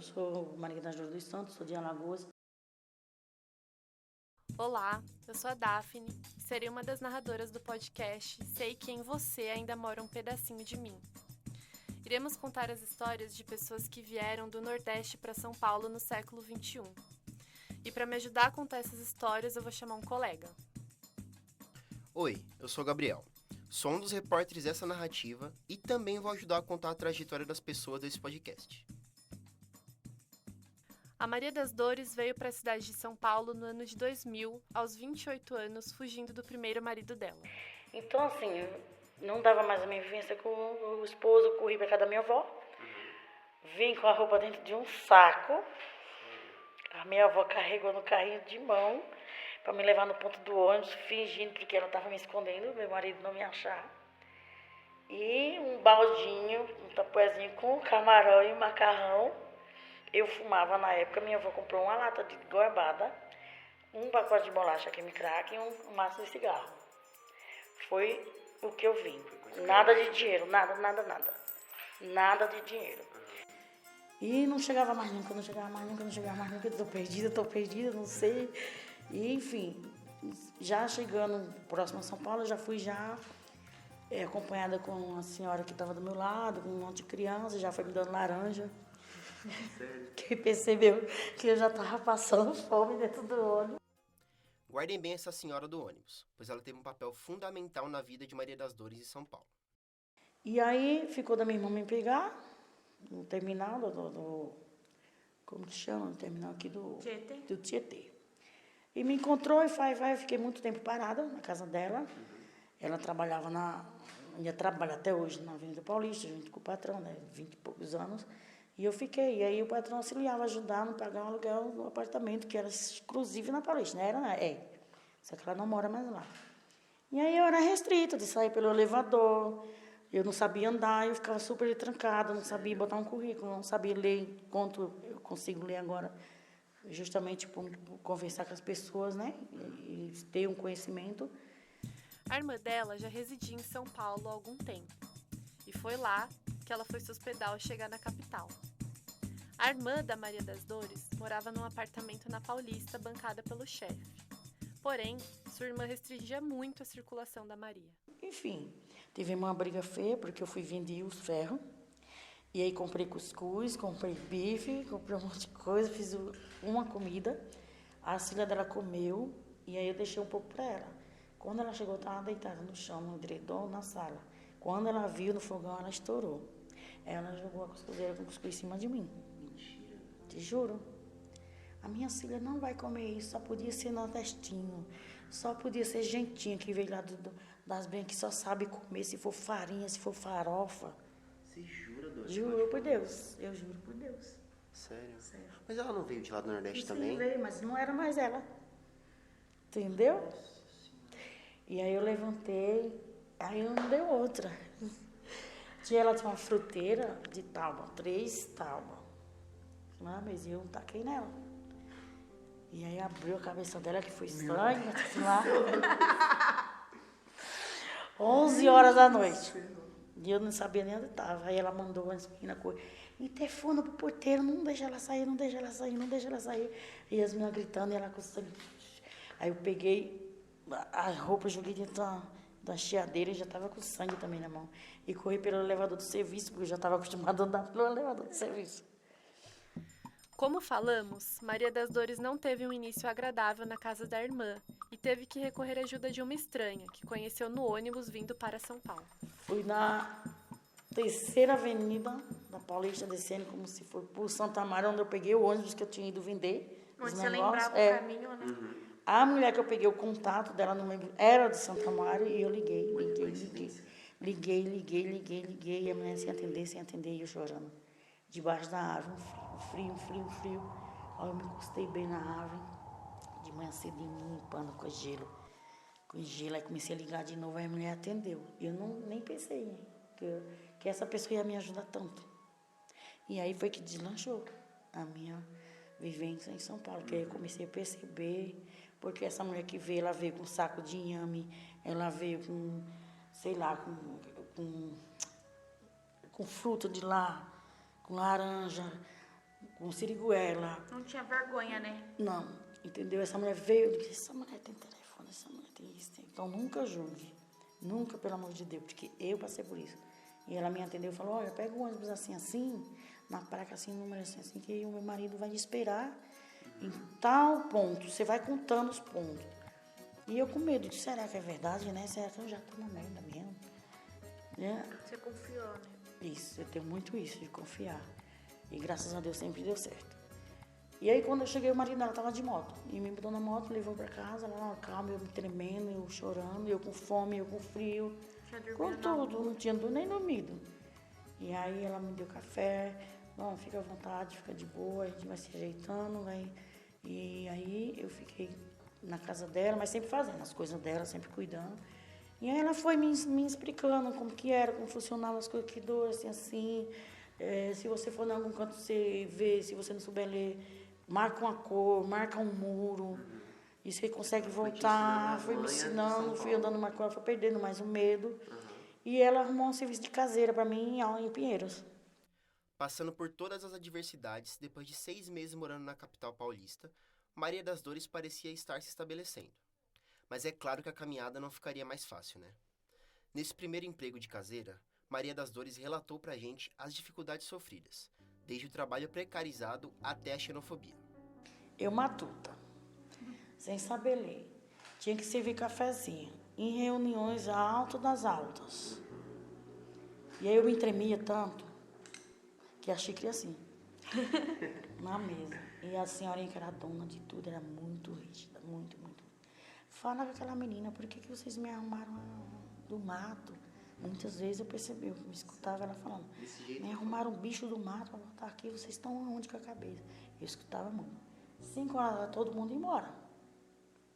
sou Maria das Dores dos Santos, sou de Alagoas. Olá, eu sou a Daphne, serei uma das narradoras do podcast Sei que em você ainda mora um pedacinho de mim. Iremos contar as histórias de pessoas que vieram do Nordeste para São Paulo no século XXI. E para me ajudar a contar essas histórias, eu vou chamar um colega. Oi, eu sou o Gabriel. Sou um dos repórteres dessa narrativa e também vou ajudar a contar a trajetória das pessoas desse podcast. A Maria das Dores veio para a cidade de São Paulo no ano de 2000, aos 28 anos, fugindo do primeiro marido dela. Então, assim, não dava mais a minha vivência com o esposo, corri pra casa da minha avó. Vim com a roupa dentro de um saco. A minha avó carregou no carrinho de mão pra me levar no ponto do ônibus, fingindo que ela tava me escondendo, meu marido não me achar. E um baldinho, um tapuezinho com camarão e macarrão. Eu fumava na época, minha avó comprou uma lata de goiabada, um pacote de bolacha creme crack e um maço de cigarro. Foi o que eu vim. Nada de dinheiro, nada. Nada de dinheiro. E não chegava mais nunca, tô perdida, não sei. E, enfim, já chegando próximo a São Paulo, eu já fui acompanhada com uma senhora que estava do meu lado, com um monte de criança, já foi me dando laranja. Sério? Que percebeu que eu já estava passando fome dentro do ônibus. Guardem bem essa senhora do ônibus, pois ela teve um papel fundamental na vida de Maria das Dores em São Paulo. E aí ficou da minha irmã me pegar no terminal como que chama? No terminal aqui do Tietê. E me encontrou e eu fiquei muito tempo parada na casa dela. Ela trabalhava ainda trabalha até hoje na Avenida Paulista, junto com o patrão, né? 20 e poucos anos. E eu fiquei. E aí o patrão auxiliava, ajudava a pagar um aluguel no apartamento, que era exclusivo na Paulista, né? Só que ela não mora mais lá. E aí eu era restrita de sair pelo elevador, eu não sabia andar, eu ficava super trancada, não sabia botar um currículo, não sabia ler quanto eu consigo ler agora, justamente por conversar com as pessoas, né? E ter um conhecimento. A irmã dela já residia em São Paulo há algum tempo, e foi lá que ela foi se hospedar ao chegar na capital. A irmã da Maria das Dores morava num apartamento na Paulista, bancada pelo chefe. Porém, sua irmã restringia muito a circulação da Maria. Enfim, tive uma briga feia, porque eu fui vender os ferros. E aí comprei cuscuz, comprei bife, comprei um monte de coisa, fiz uma comida. A filha dela comeu e aí eu deixei um pouco para ela. Quando ela chegou, eu estava deitada no chão, no edredom, na sala. Quando ela viu no fogão, ela estourou. Ela jogou a cuscuzeira com cuscuz em cima de mim. Mentira. Te juro. A minha filha não vai comer isso, só podia ser nordestino. Só podia ser gentinha que veio lá das bem que só sabe comer se for farinha, se for farofa. Você jura, Dora? Juro por Deus, eu juro por Deus. Sério? Sério. Mas ela não veio de lá do Nordeste Sim, também? veio, mas não era mais ela. Entendeu? E aí eu levantei, aí eu não deu outra. Ela tinha uma fruteira de tábua, 3 tábuas. Mas eu taquei nela. E aí abriu a cabeça dela, que foi sangue, assim lá. 11 horas da noite. E eu não sabia nem onde estava. Aí ela mandou as meninas interfona pro porteiro, não deixa ela sair, não deixa ela sair, não deixa ela sair. E as meninas gritando e ela com sangue. Aí eu peguei a roupa, joguei dentro da chiadeira e já estava com sangue também na mão. E corri pelo elevador do serviço, porque eu já estava acostumada a andar pelo elevador do serviço. Como falamos, Maria das Dores não teve um início agradável na casa da irmã e teve que recorrer à ajuda de uma estranha, que conheceu no ônibus vindo para São Paulo. Fui na 3ª avenida da Paulista, descendo como se for por Santa Amaro, onde eu peguei o ônibus que eu tinha ido vender. Onde você lembrava o caminho, né? A mulher que eu peguei o contato dela, não lembro, era de Santa Amaro, e eu liguei. Liguei, e a mulher sem atender, e eu chorando. Debaixo da árvore, um frio. Aí eu me encostei bem na árvore, de manhã cedinho, limpando com gelo. Aí comecei a ligar de novo, aí a mulher atendeu. Eu nem pensei que essa pessoa ia me ajudar tanto. E aí foi que deslanchou a minha vivência em São Paulo, que aí eu comecei a perceber, porque essa mulher que veio, ela veio com um saco de inhame, ela veio com, sei lá, com fruta de lá, com laranja, com siriguela. Não tinha vergonha, né? Não, entendeu? Essa mulher veio, eu disse, essa mulher tem telefone, essa mulher tem isso. Então nunca julgue, nunca, pelo amor de Deus, porque eu passei por isso. E ela me atendeu e falou, olha, pega um ônibus assim, na placa assim, número assim, que o meu marido vai te esperar em tal ponto. Você vai contando os pontos. E eu com medo, disse, será que é verdade, né? Será que eu já tô na merda mesmo? Né? Você confiou, né? Isso, eu tenho muito isso, de confiar. E graças a Deus sempre deu certo. E aí quando eu cheguei, o marido dela estava de moto. E me botou na moto, levou para casa, lá na calma, eu me tremendo, eu chorando, eu com fome, eu com frio. Com tudo, não tinha nem dormido. E aí ela me deu café, não, fica à vontade, fica de boa, a gente vai se ajeitando, vai. E aí eu fiquei na casa dela, mas sempre fazendo as coisas dela, sempre cuidando. E aí ela foi me explicando como que era, como funcionava as coisas, que dor, assim. Se você for em algum canto, você vê, se você não souber ler, marca uma cor, marca um muro. E você consegue voltar. Foi me ensinando, fui andando mais com ela, foi perdendo mais o medo. E ela arrumou um serviço de caseira para mim em Pinheiros. Passando por todas as adversidades, depois de 6 meses morando na capital paulista, Maria das Dores parecia estar se estabelecendo. Mas é claro que a caminhada não ficaria mais fácil, né? Nesse primeiro emprego de caseira, Maria das Dores relatou pra gente as dificuldades sofridas, desde o trabalho precarizado até a xenofobia. Eu matuta, sem saber ler. Tinha que servir cafezinho, em reuniões altas das altas. E aí eu me tremia tanto, que a xícara ia assim, na mesa. E a senhorinha que era dona de tudo, era muito rígida, muito, muito. Fala com aquela menina, por que vocês me arrumaram do mato? Muitas vezes eu percebi, eu me escutava ela falando, me arrumaram um bicho do mato para botar aqui, vocês estão aonde com a cabeça? Eu escutava muito. 5 horas, todo mundo ia embora.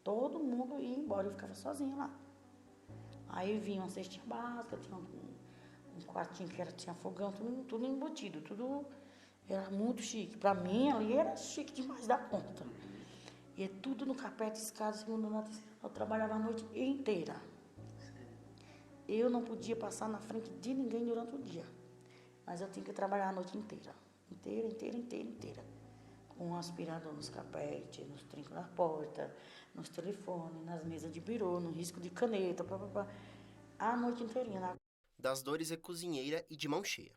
Todo mundo ia embora, eu ficava sozinha lá. Aí vinha uma cestinha básica, tinha um quartinho que tinha fogão, tudo embutido, tudo era muito chique. Para mim, ali era chique demais da conta. E é tudo no carpete, escada, segunda andar, terceira. Eu trabalhava a noite inteira. Eu não podia passar na frente de ninguém durante o dia. Mas eu tinha que trabalhar a noite inteira. Inteira. Com um aspirador nos carpetes, nos trincos da porta, nos telefones, nas mesas de birô, no risco de caneta, a noite inteirinha. Das Dores é cozinheira e de mão cheia.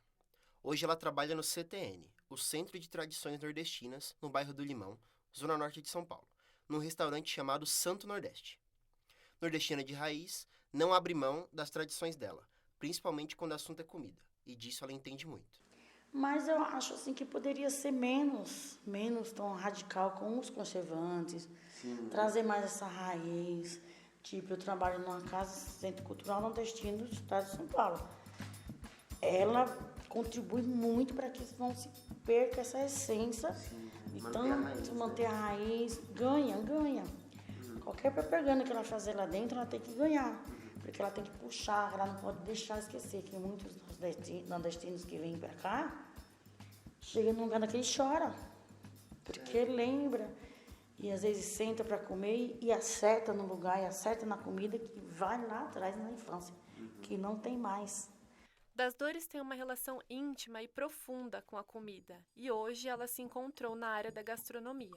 Hoje ela trabalha no CTN, o Centro de Tradições Nordestinas, no bairro do Limão, zona norte de São Paulo, num restaurante chamado Santo Nordeste. Nordestina de raiz, não abre mão das tradições dela, principalmente quando o assunto é comida, e disso ela entende muito. Mas eu acho assim que poderia ser menos tão radical com os conservantes, trazer mais essa raiz. Tipo, eu trabalho numa casa, Centro Cultural Nordestino do estado de São Paulo. Ela contribui muito para que não se perca essa essência. Então, manter a raiz, ganha. Qualquer propaganda que ela fazer lá dentro, ela tem que ganhar. Porque ela tem que puxar, ela não pode deixar esquecer que muitos nordestinos que vêm para cá, chegam num lugar daquele e choram. Porque lembra. E às vezes senta para comer e acerta no lugar, e acerta na comida que vai lá atrás na infância, que não tem mais. Das Dores tem uma relação íntima e profunda com a comida, e hoje ela se encontrou na área da gastronomia.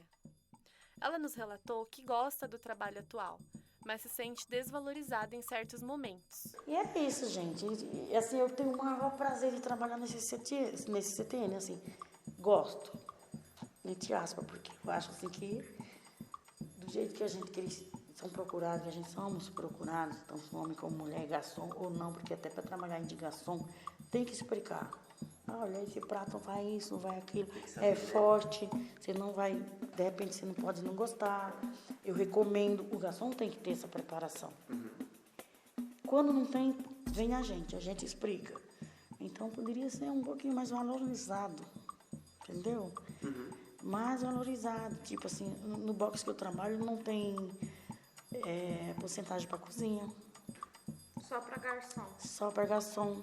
Ela nos relatou que gosta do trabalho atual, mas se sente desvalorizada em certos momentos. E é isso, gente. E, assim, eu tenho o maior prazer de trabalhar nesse CTN, assim, gosto, entre aspas, porque eu acho assim que do jeito que a gente, que eles são procurados, que a gente somos procurados, tanto homem como mulher, garçom ou não, porque até para trabalhar de garçom tem que explicar. Olha, esse prato não vai isso, não vai aquilo, é forte, você não vai, de repente você não pode não gostar. Eu recomendo, o garçom tem que ter essa preparação. Quando não tem, vem a gente explica. Então poderia ser um pouquinho mais valorizado, entendeu? Mais valorizado, tipo assim, no box que eu trabalho não tem porcentagem para cozinha. Só para garçom. Só para garçom.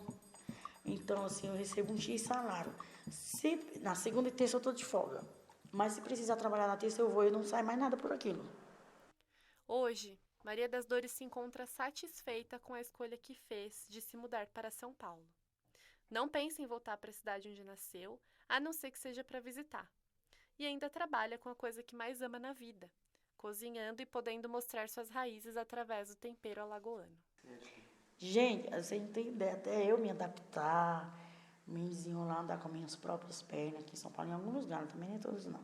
Então, assim, eu recebo um X salário. Na segunda e terça eu estou de folga. Mas se precisar trabalhar na terça, eu não saio mais nada por aquilo. Hoje, Maria das Dores se encontra satisfeita com a escolha que fez de se mudar para São Paulo. Não pensa em voltar para a cidade onde nasceu, a não ser que seja para visitar. e ainda trabalha com a coisa que mais ama na vida, cozinhando e podendo mostrar suas raízes através do tempero alagoano. Gente, você não tem ideia, até eu me adaptar, me desenrolar, andar com minhas próprias pernas aqui em São Paulo, em alguns lugares, também nem todos não.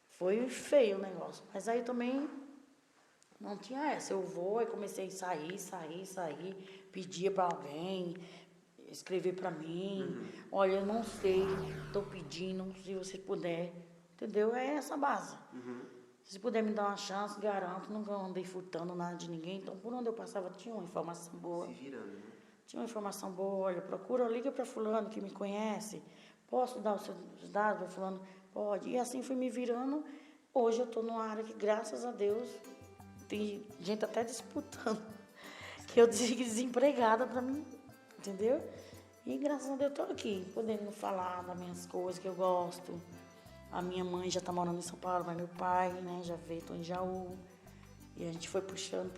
Foi feio o negócio, mas aí também não tinha essa. Eu vou, aí comecei a sair, pedia para alguém, escrever para mim, olha, eu não sei, estou pedindo, se você puder, entendeu? É essa a base. Se puder me dar uma chance, garanto, nunca andei furtando nada de ninguém, então por onde eu passava tinha uma informação boa. Se virando, né? Tinha uma informação boa, olha, procura, liga para fulano que me conhece, posso dar os seus dados para fulano? Pode. E assim fui me virando. Hoje eu estou numa área que, graças a Deus, tem gente até disputando, que eu fique desempregada para mim, entendeu? E graças a Deus eu estou aqui, podendo falar das minhas coisas que eu gosto. A minha mãe já está morando em São Paulo, mas meu pai, né, já veio, estou em Jaú. E a gente foi puxando,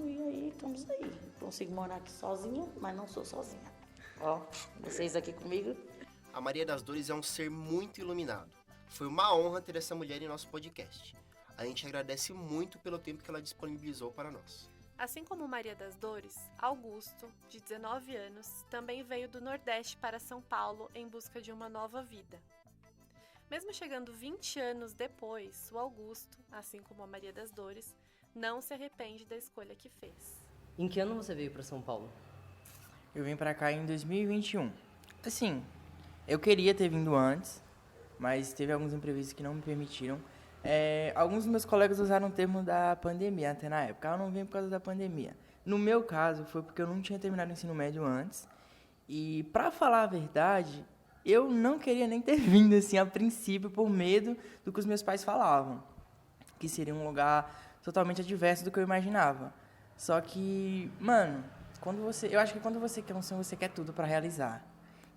e aí estamos aí. Consigo morar aqui sozinha, mas não sou sozinha. Ó, vocês aqui comigo. A Maria das Dores é um ser muito iluminado. Foi uma honra ter essa mulher em nosso podcast. A gente agradece muito pelo tempo que ela disponibilizou para nós. Assim como Maria das Dores, Augusto, de 19 anos, também veio do Nordeste para São Paulo em busca de uma nova vida. Mesmo chegando 20 anos depois, o Augusto, assim como a Maria das Dores, não se arrepende da escolha que fez. Em que ano você veio para São Paulo? Eu vim pra cá em 2021. Assim, eu queria ter vindo antes, mas teve alguns imprevistos que não me permitiram. Alguns dos meus colegas usaram o termo da pandemia até na época. Eu não vim por causa da pandemia. No meu caso, foi porque eu não tinha terminado o ensino médio antes. E, pra falar a verdade, eu não queria nem ter vindo, assim, a princípio, por medo do que os meus pais falavam. Que seria um lugar totalmente adverso do que eu imaginava. Só que, mano, eu acho que quando você quer um sonho, você quer tudo pra realizar.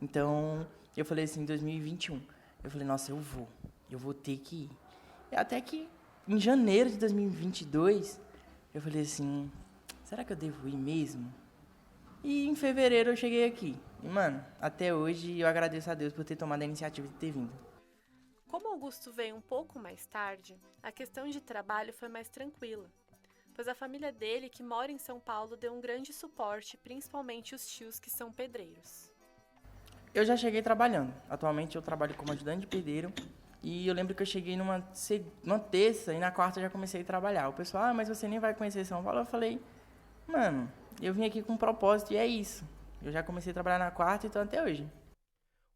Então, eu falei assim, em 2021, eu falei, nossa, eu vou ter que ir. E até que, em janeiro de 2022, eu falei assim, será que eu devo ir mesmo? E em fevereiro eu cheguei aqui. E, mano, até hoje eu agradeço a Deus por ter tomado a iniciativa de ter vindo. Como Augusto veio um pouco mais tarde, a questão de trabalho foi mais tranquila, pois a família dele, que mora em São Paulo, deu um grande suporte, principalmente os tios que são pedreiros. Eu já cheguei trabalhando. Atualmente eu trabalho como ajudante de pedreiro. E eu lembro que eu cheguei numa terça e na quarta eu já comecei a trabalhar. O pessoal, mas você nem vai conhecer São Paulo? Eu falei, mano, eu vim aqui com um propósito e é isso. Eu já comecei a trabalhar na quarta e estou até hoje.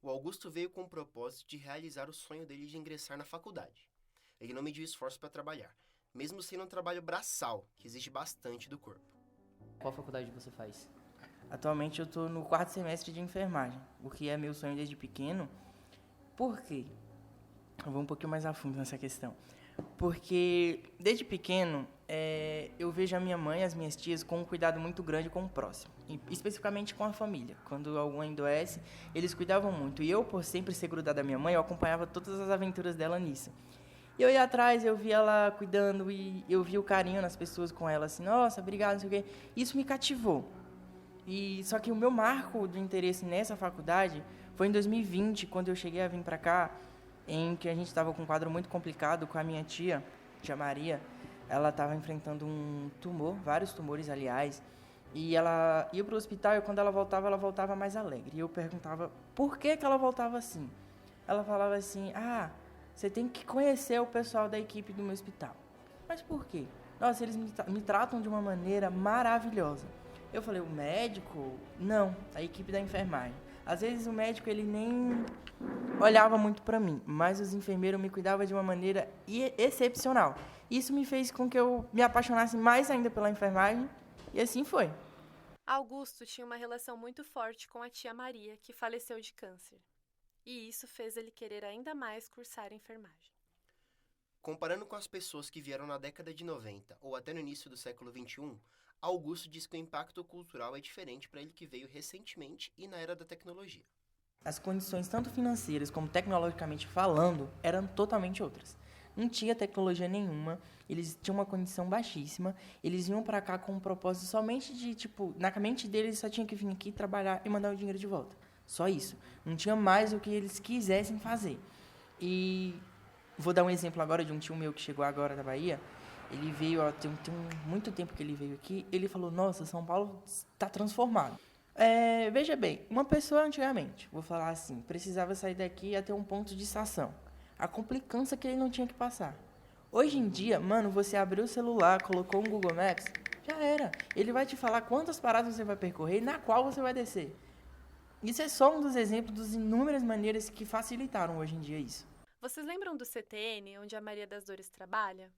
O Augusto veio com o propósito de realizar o sonho dele de ingressar na faculdade. Ele não mediu esforço para trabalhar, mesmo sendo um trabalho braçal, que exige bastante do corpo. Qual faculdade você faz? Atualmente eu estou no 4º semestre de enfermagem, o que é meu sonho desde pequeno. Por quê? Eu vou um pouquinho mais a fundo nessa questão. Porque desde pequeno eu vejo a minha mãe e as minhas tias com um cuidado muito grande com o próximo, e especificamente com a família. Quando algum adoece, eles cuidavam muito. E eu, por sempre ser grudado à minha mãe, eu acompanhava todas as aventuras dela nisso. E eu ia atrás, eu via ela cuidando e eu via o carinho nas pessoas com ela, assim, nossa, obrigado, não sei o quê. Isso me cativou. E só que o meu marco de interesse nessa faculdade foi em 2020, quando eu cheguei a vir para cá, em que a gente estava com um quadro muito complicado com a minha tia Maria. Ela estava enfrentando um tumor, vários tumores, aliás, e ela ia para o hospital e quando ela voltava mais alegre. E eu perguntava por que ela voltava assim. Ela falava assim, você tem que conhecer o pessoal da equipe do meu hospital. Mas por quê? Nossa, eles me tratam de uma maneira maravilhosa. Eu falei, o médico? Não, a equipe da enfermagem. Às vezes o médico ele nem olhava muito para mim, mas os enfermeiros me cuidavam de uma maneira excepcional. Isso me fez com que eu me apaixonasse mais ainda pela enfermagem, e assim foi. Augusto tinha uma relação muito forte com a tia Maria, que faleceu de câncer. E isso fez ele querer ainda mais cursar enfermagem. Comparando com as pessoas que vieram na década de 90 ou até no início do século XXI, Augusto diz que o impacto cultural é diferente para ele que veio recentemente e na era da tecnologia. As condições, tanto financeiras como tecnologicamente falando, eram totalmente outras. Não tinha tecnologia nenhuma, eles tinham uma condição baixíssima, eles vinham para cá com um propósito somente de, na mente deles só tinha que vir aqui trabalhar e mandar o dinheiro de volta. Só isso. Não tinha mais o que eles quisessem fazer. E vou dar um exemplo agora de um tio meu que chegou agora da Bahia. Ele veio, tem muito tempo que ele veio aqui, ele falou, nossa, São Paulo está transformado. Veja bem, uma pessoa antigamente, vou falar assim, precisava sair daqui até um ponto de estação. A complicância que ele não tinha que passar. Hoje em dia, mano, você abriu o celular, colocou um Google Maps, já era. Ele vai te falar quantas paradas você vai percorrer e na qual você vai descer. Isso é só um dos exemplos das inúmeras maneiras que facilitaram hoje em dia isso. Vocês lembram do CTN, onde a Maria das Dores trabalha?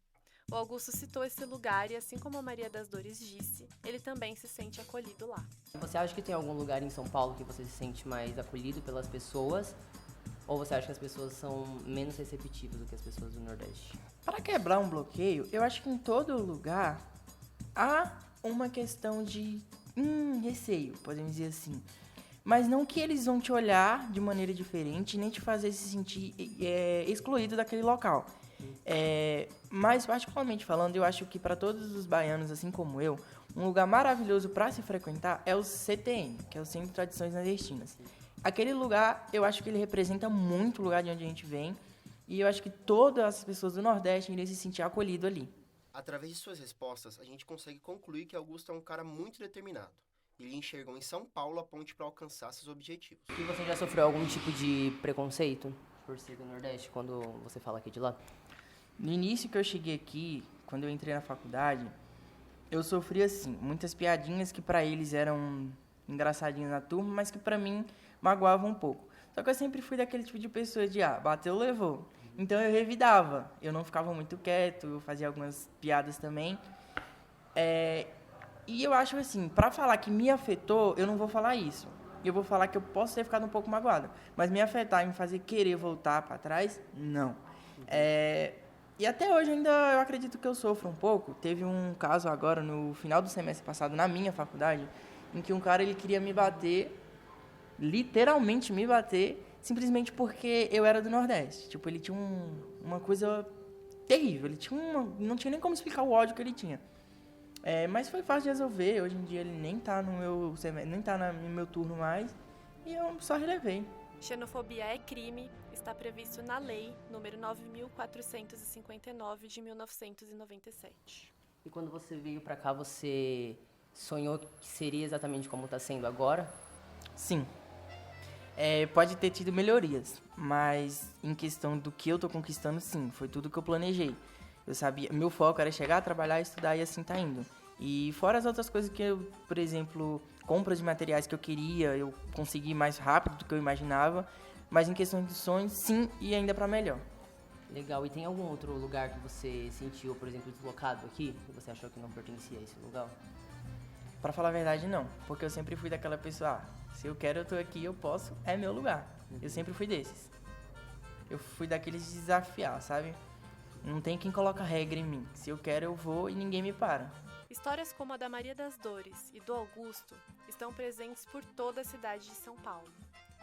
O Augusto citou esse lugar e, assim como a Maria das Dores disse, ele também se sente acolhido lá. Você acha que tem algum lugar em São Paulo que você se sente mais acolhido pelas pessoas? Ou você acha que as pessoas são menos receptivas do que as pessoas do Nordeste? Para quebrar um bloqueio, eu acho que em todo lugar há uma questão de receio, podemos dizer assim. Mas não que eles vão te olhar de maneira diferente, nem te fazer se sentir excluído daquele local. Mas, particularmente falando, eu acho que para todos os baianos, assim como eu, um lugar maravilhoso para se frequentar é o CTN, que é o Centro de Tradições Nordestinas. Aquele lugar, eu acho que ele representa muito o lugar de onde a gente vem, e eu acho que todas as pessoas do Nordeste iriam se sentir acolhidas ali. Através de suas respostas, a gente consegue concluir que Augusto é um cara muito determinado. Ele enxergou em São Paulo a ponte para alcançar seus objetivos. E você já sofreu algum tipo de preconceito por ser do Nordeste quando você fala aqui de lá? No início que eu cheguei aqui, quando eu entrei na faculdade, eu sofri, assim, muitas piadinhas que para eles eram engraçadinhas na turma, mas que para mim magoavam um pouco. Só que eu sempre fui daquele tipo de pessoa de, bateu, levou. Então eu revidava, eu não ficava muito quieto, eu fazia algumas piadas também. E eu acho assim, para falar que me afetou, eu não vou falar isso. Eu vou falar que eu posso ter ficado um pouco magoada. Mas me afetar e me fazer querer voltar para trás, não. E até hoje ainda eu acredito que eu sofro um pouco. Teve um caso agora, no final do semestre passado, na minha faculdade, em que um cara ele queria me bater, literalmente me bater, simplesmente porque eu era do Nordeste. Tipo, ele tinha uma coisa terrível. Ele não tinha nem como explicar o ódio que ele tinha. Mas foi fácil de resolver. Hoje em dia ele nem tá no meu turno mais. E eu só relevei. Xenofobia é crime, está previsto na Lei número 9.459 de 1997. E quando você veio pra cá, você sonhou que seria exatamente como está sendo agora? Sim. Pode ter tido melhorias, mas em questão do que eu tô conquistando, sim, foi tudo que eu planejei. Eu sabia, meu foco era chegar, trabalhar, estudar e assim tá indo. E fora as outras coisas que eu, por exemplo, compras de materiais que eu queria, eu consegui mais rápido do que eu imaginava, mas em questão de sonhos, sim, e ainda pra melhor. Legal. E tem algum outro lugar que você sentiu, por exemplo, deslocado aqui? Que você achou que não pertencia a esse lugar? Pra falar a verdade, não. Porque eu sempre fui daquela pessoa, se eu quero, eu tô aqui, eu posso, é meu lugar. Eu sempre fui desses. Eu fui daqueles de desafiar, sabe? Não tem quem coloca regra em mim. Se eu quero, eu vou e ninguém me para. Histórias como a da Maria das Dores e do Augusto estão presentes por toda a cidade de São Paulo.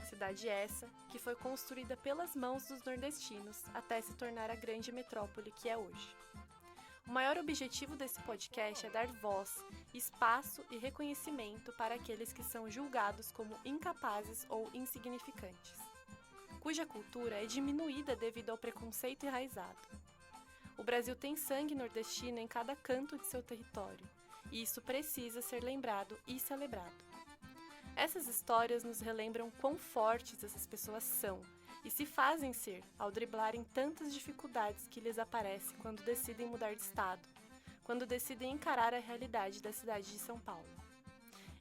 Cidade essa que foi construída pelas mãos dos nordestinos até se tornar a grande metrópole que é hoje. O maior objetivo desse podcast é dar voz, espaço e reconhecimento para aqueles que são julgados como incapazes ou insignificantes, cuja cultura é diminuída devido ao preconceito enraizado. O Brasil tem sangue nordestino em cada canto de seu território, e isso precisa ser lembrado e celebrado. Essas histórias nos relembram quão fortes essas pessoas são e se fazem ser ao driblarem tantas dificuldades que lhes aparecem quando decidem mudar de estado, quando decidem encarar a realidade da cidade de São Paulo.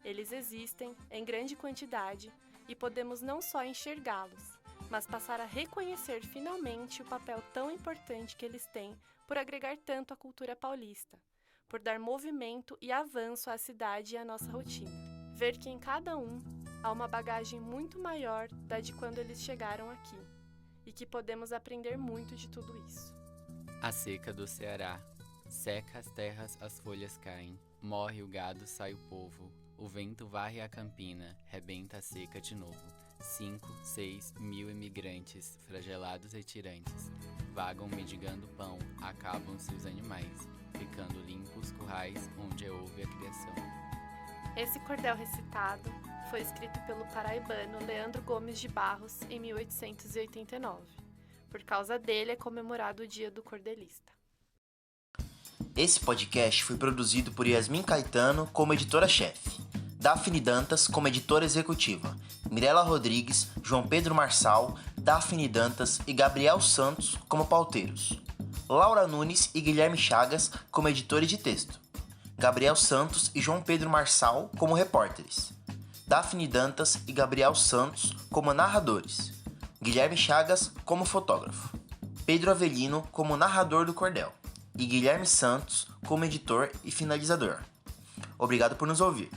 Eles existem em grande quantidade e podemos não só enxergá-los, mas passar a reconhecer finalmente o papel tão importante que eles têm por agregar tanto à cultura paulista, por dar movimento e avanço à cidade e à nossa rotina. Ver que em cada um há uma bagagem muito maior da de quando eles chegaram aqui, e que podemos aprender muito de tudo isso. A seca do Ceará. Seca as terras, as folhas caem, morre o gado, sai o povo, o vento varre a campina, rebenta a seca de novo. 5, 6 mil imigrantes, flagelados e tirantes, vagam mendigando pão, acabam-se os animais, ficando limpos currais onde houve a criação. Esse cordel recitado foi escrito pelo paraibano Leandro Gomes de Barros em 1889, Por causa dele é comemorado o Dia do Cordelista. Esse podcast foi produzido por Yasmin Caetano como editora-chefe, Daphne Dantas como editora executiva, Mirela Rodrigues, João Pedro Marçal, Daphne Dantas e Gabriel Santos como pauteiros, Laura Nunes e Guilherme Chagas como editores de texto, Gabriel Santos e João Pedro Marçal como repórteres, Daphne Dantas e Gabriel Santos como narradores, Guilherme Chagas como fotógrafo, Pedro Avelino como narrador do cordel e Guilherme Santos como editor e finalizador. Obrigado por nos ouvir.